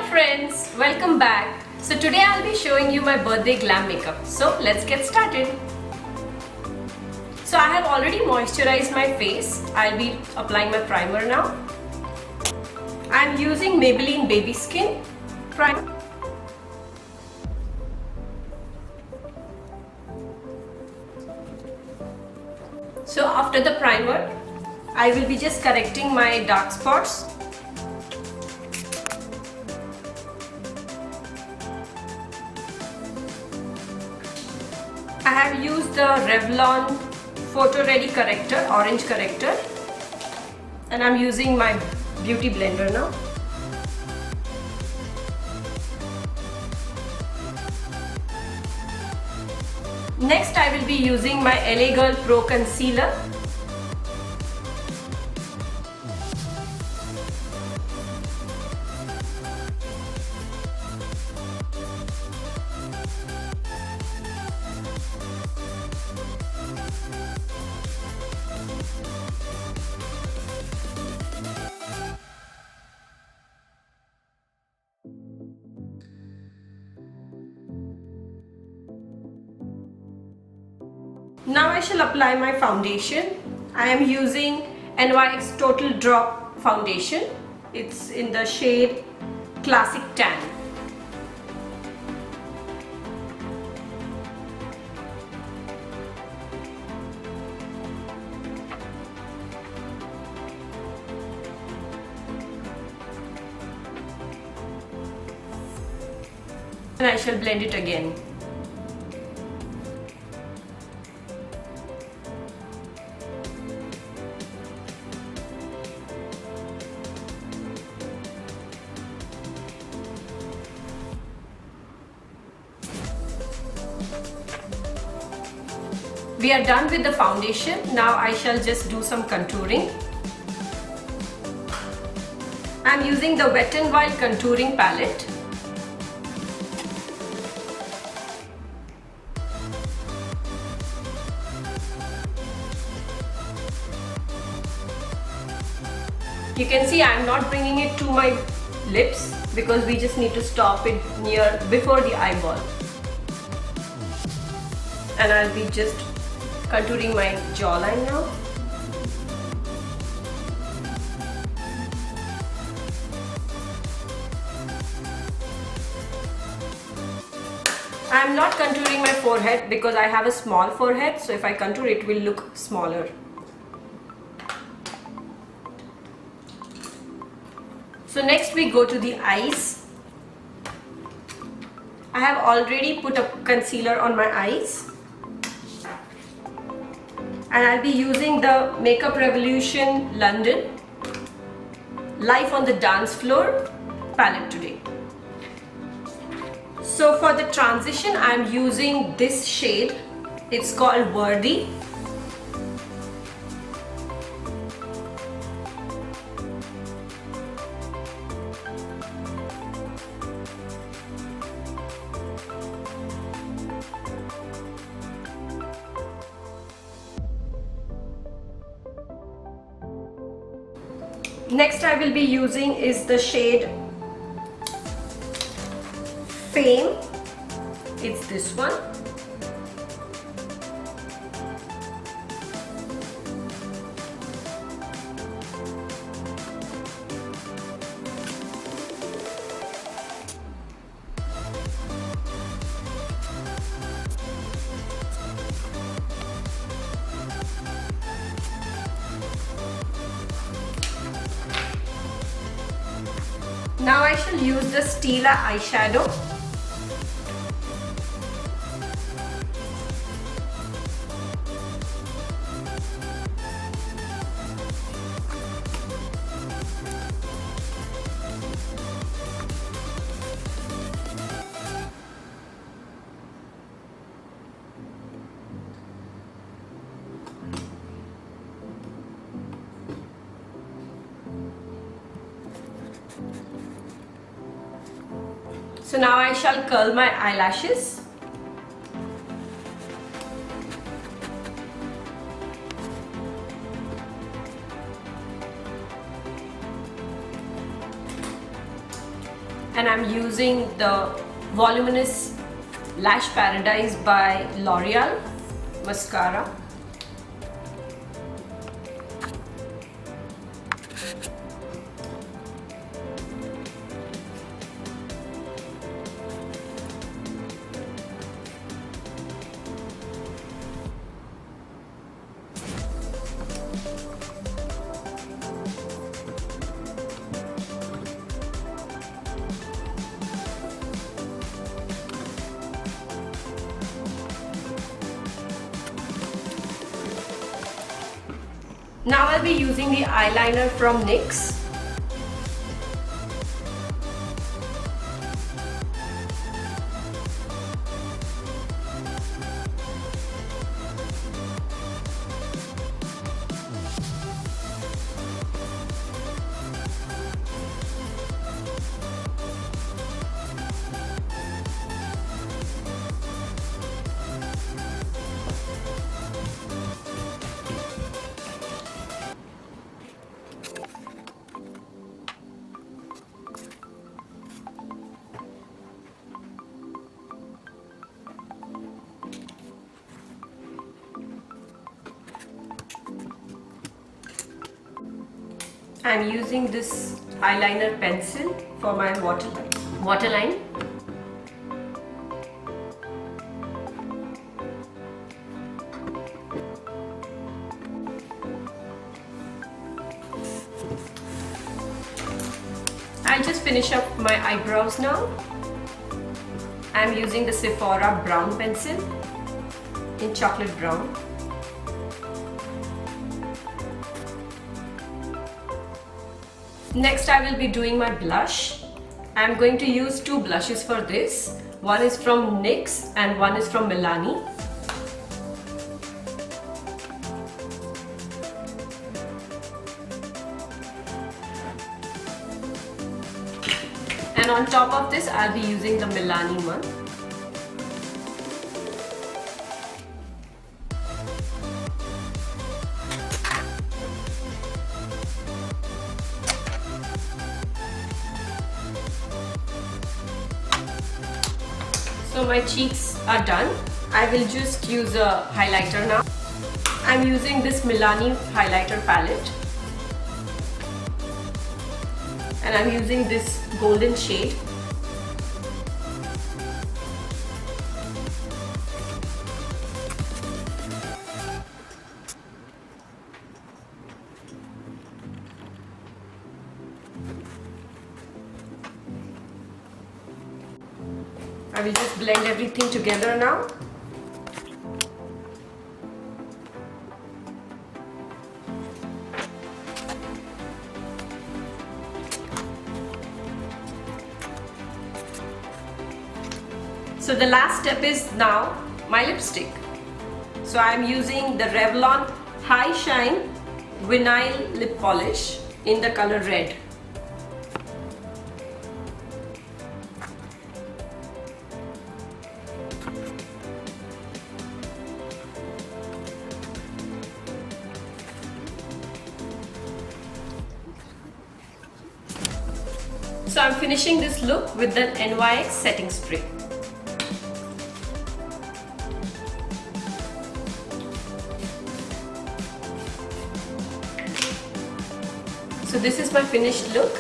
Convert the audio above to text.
friends, welcome back. So today I'll be showing you my birthday glam makeup. So let's get started. So I have already moisturized my face. I'll be applying my primer now. I'm using Maybelline Baby Skin primer. So after the primer, I will be just correcting my dark spots. I have used the Revlon Photo Ready corrector, orange corrector, and I'm using my beauty blender now. Next I will be using my LA Girl Pro Concealer. Now I shall apply my foundation. I am using NYX Total Drop foundation. It's in the shade Classic Tan. And I shall blend it again. We are done with the foundation. Now I shall just do some contouring. I am using the Wet n Wild contouring palette. You can see I am not bringing it to my lips because we just need to stop it near before the eyeball. And I'll be just contouring my jawline now. I am not contouring my forehead because I have a small forehead, so if I contour it will look smaller. So next we go to the eyes. I have already put a concealer on my eyes. And I'll be using the Makeup Revolution London Life on the Dance Floor palette today. So for the transition, I'm using this shade. It's called Worthy. Next I will be using is the shade Fame. It's this one. Now I shall use the Stila eyeshadow. So now I shall curl my eyelashes. and I'm using the Voluminous Lash Paradise by L'Oreal mascara. Now I'll be using the eyeliner from NYX. I'm using this eyeliner pencil for my waterline. I'll just finish up my eyebrows now. I'm using the Sephora brown pencil in chocolate brown. Next I will be doing my blush. I'm going to use two blushes for this. One is from NYX and one is from Milani. And on top of this I'll be using the Milani one. So my cheeks are done. I will just use a highlighter now. I'm using this Milani highlighter palette. And I'm using this golden shade. I will just blend everything together now. So the last step is now my lipstick. So I'm using the Revlon High Shine Vinyl Lip Polish in the color red. So I'm finishing this look with the NYX setting spray. So this is my finished look.